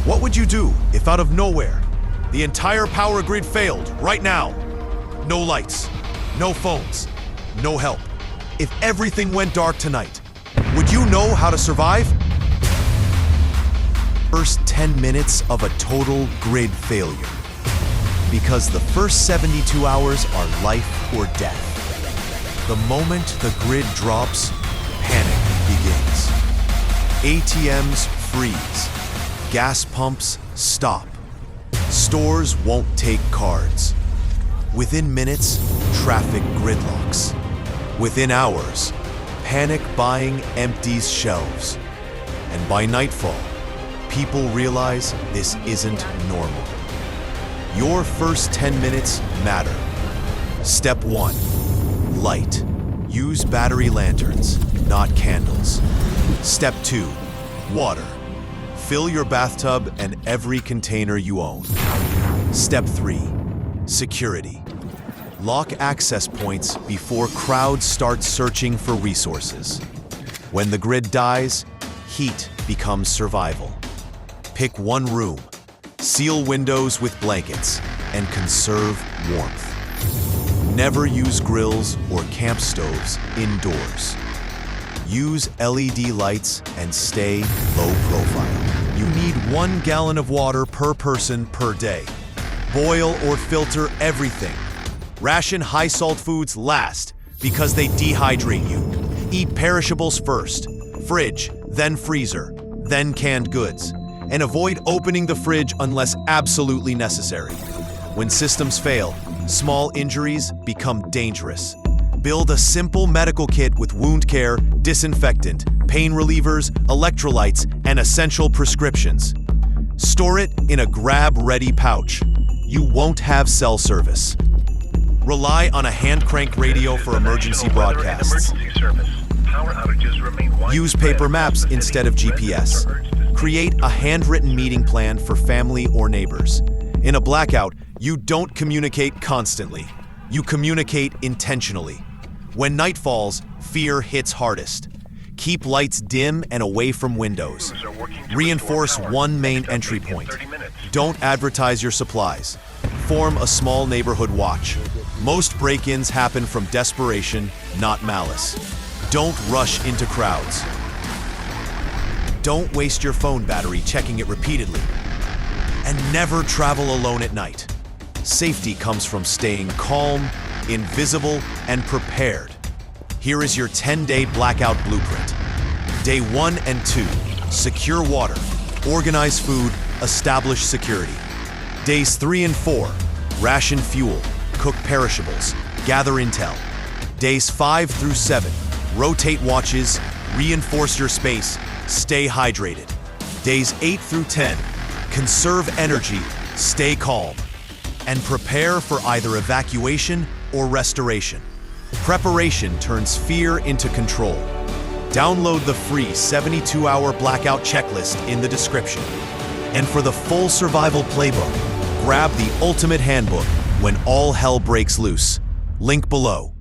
What would you do if out of nowhere, the entire power grid failed right now? No lights, no phones, no help. If everything went dark tonight, would you know how to survive? First 10 minutes of a total grid failure. Because the first 72 hours are life or death. The moment the grid drops, panic begins. ATMs freeze. Gas pumps stop. Stores won't take cards. Within minutes, traffic gridlocks. Within hours, panic buying empties shelves. And by nightfall, people realize this isn't normal. Your first 10 minutes matter. Step 1. Light. Use battery lanterns, not candles. Step 2. Water. Fill your bathtub and every container you own. Step 3. Security. Lock access points before crowds start searching for resources. When the grid dies, heat becomes survival. Pick one room, seal windows with blankets, and conserve warmth. Never use grills or camp stoves indoors. Use LED lights and stay low profile. You need 1 gallon of water per person per day. Boil or filter everything. Ration high-salt foods last because they dehydrate you. Eat perishables first. Fridge, then freezer, then canned goods. And avoid opening the fridge unless absolutely necessary. When systems fail, small injuries become dangerous. Build a simple medical kit with wound care, disinfectant, pain relievers, electrolytes, and essential prescriptions. Store it in a grab-ready pouch. You won't have cell service. Rely on a hand-crank radio for emergency broadcasts. Use paper maps instead of GPS. Create a handwritten meeting plan for family or neighbors. In a blackout, you don't communicate constantly. You communicate intentionally. When night falls, fear hits hardest. Keep lights dim and away from windows. Reinforce one main entry point. Don't advertise your supplies. Form a small neighborhood watch. Most break-ins happen from desperation, not malice. Don't rush into crowds. Don't waste your phone battery checking it repeatedly. And never travel alone at night. Safety comes from staying calm, invisible, and prepared. Here is your 10-day blackout blueprint. Day 1 and 2, secure water, organize food, establish security. Days 3 and 4, ration fuel, cook perishables, gather intel. Days 5 through 7, rotate watches, reinforce your space, stay hydrated. Days 8 through 10, conserve energy, stay calm, and prepare for either evacuation or restoration. Preparation turns fear into control. Download the free 72-hour blackout checklist in the description. And for the full survival playbook, grab the ultimate handbook when all hell breaks loose. Link below.